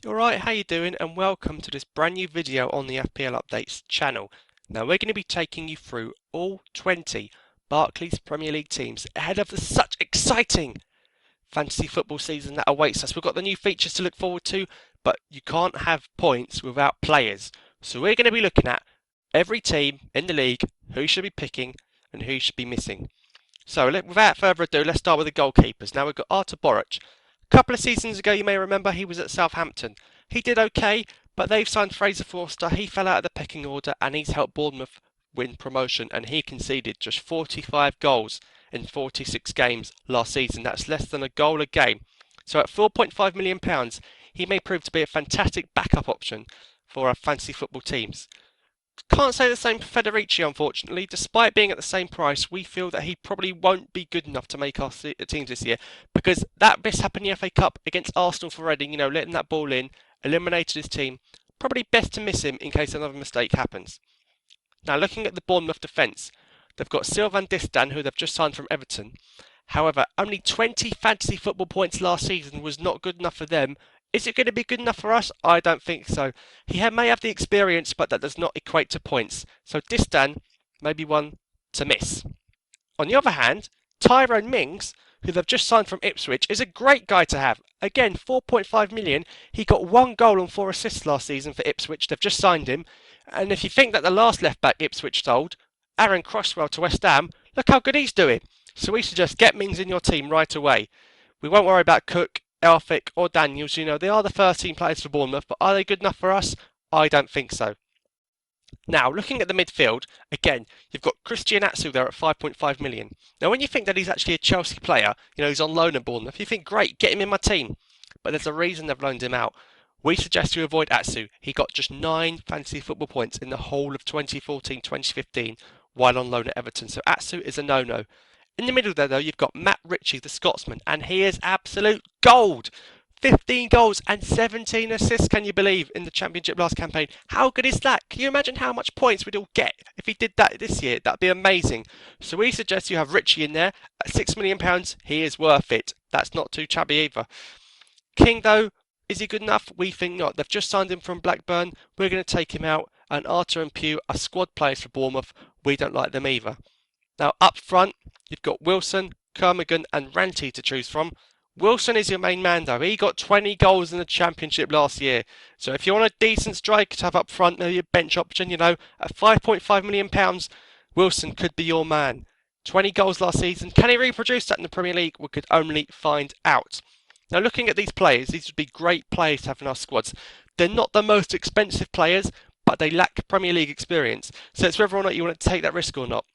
Alright, how you doing? And welcome to this brand new video on the FPL Updates channel. Now we're going to be taking you through all 20 Barclays Premier League teams ahead of the such exciting fantasy football season that awaits us. We've got the new features to look forward to, but you can't have points without players. So we're going to be looking at every team in the league, who you should be picking and who you should be missing. So without further ado, let's start with the goalkeepers. Now we've got Artur Boruc. A couple of seasons ago, you may remember, he was at Southampton. He did okay, but they've signed Fraser Forster. He fell out of the pecking order and he's helped Bournemouth win promotion, and he conceded just 45 goals in 46 games last season. That's less than a goal a game. So at £4.5 million, he may prove to be a fantastic backup option for our fantasy football teams. Can't say the same for Federici, unfortunately. Despite being at the same price, we feel that he probably won't be good enough to make our teams this year, because that mishap in the FA Cup against Arsenal for Reading, letting that ball in, eliminated his team. Probably best to miss him in case another mistake happens. Now, looking at the Bournemouth defence, they've got Sylvain Distin, who they've just signed from Everton. However, only 20 fantasy football points last season was not good enough for them. Is it going to be good enough for us? I don't think so. He may have the experience, but that does not equate to points. So Distin may be one to miss. On the other hand, Tyrone Mings, who they've just signed from Ipswich, is a great guy to have. Again, 4.5 million. He got 1 goal and 4 assists last season for Ipswich. They've just signed him. And if you think that the last left-back Ipswich sold, Aaron Crosswell to West Ham, look how good he's doing. So we suggest get Mings in your team right away. We won't worry about Cook, Elphick or Daniels. They are the first team players for Bournemouth, but are they good enough for us? I don't think so. Now, looking at the midfield, again, you've got Christian Atsu there at 5.5 million. Now, when you think that he's actually a Chelsea player, he's on loan at Bournemouth, you think, great, get him in my team. But there's a reason they've loaned him out. We suggest you avoid Atsu. He got just 9 fantasy football points in the whole of 2014-2015 while on loan at Everton. So Atsu is a no-no. In the middle there, though, you've got Matt Ritchie, the Scotsman, and he is absolute gold. 15 goals and 17 assists, can you believe, in the Championship last campaign? How good is that? Can you imagine how much points we'd all get if he did that this year? That'd be amazing. So we suggest you have Ritchie in there. At £6 million, he is worth it. That's not too chubby either. King, though, is he good enough? We think not. They've just signed him from Blackburn. We're going to take him out. And Arter and Pugh are squad players for Bournemouth. We don't like them either. Now, up front, you've got Wilson, Kermigan and Ranty to choose from. Wilson is your main man, though. He got 20 goals in the Championship last year. So if you want a decent striker to have up front, maybe a bench option, at £5.5 million, Wilson could be your man. 20 goals last season. Can he reproduce that in the Premier League? We could only find out. Now, looking at these players, these would be great players to have in our squads. They're not the most expensive players, but they lack Premier League experience. So it's whether or not you want to take that risk or not.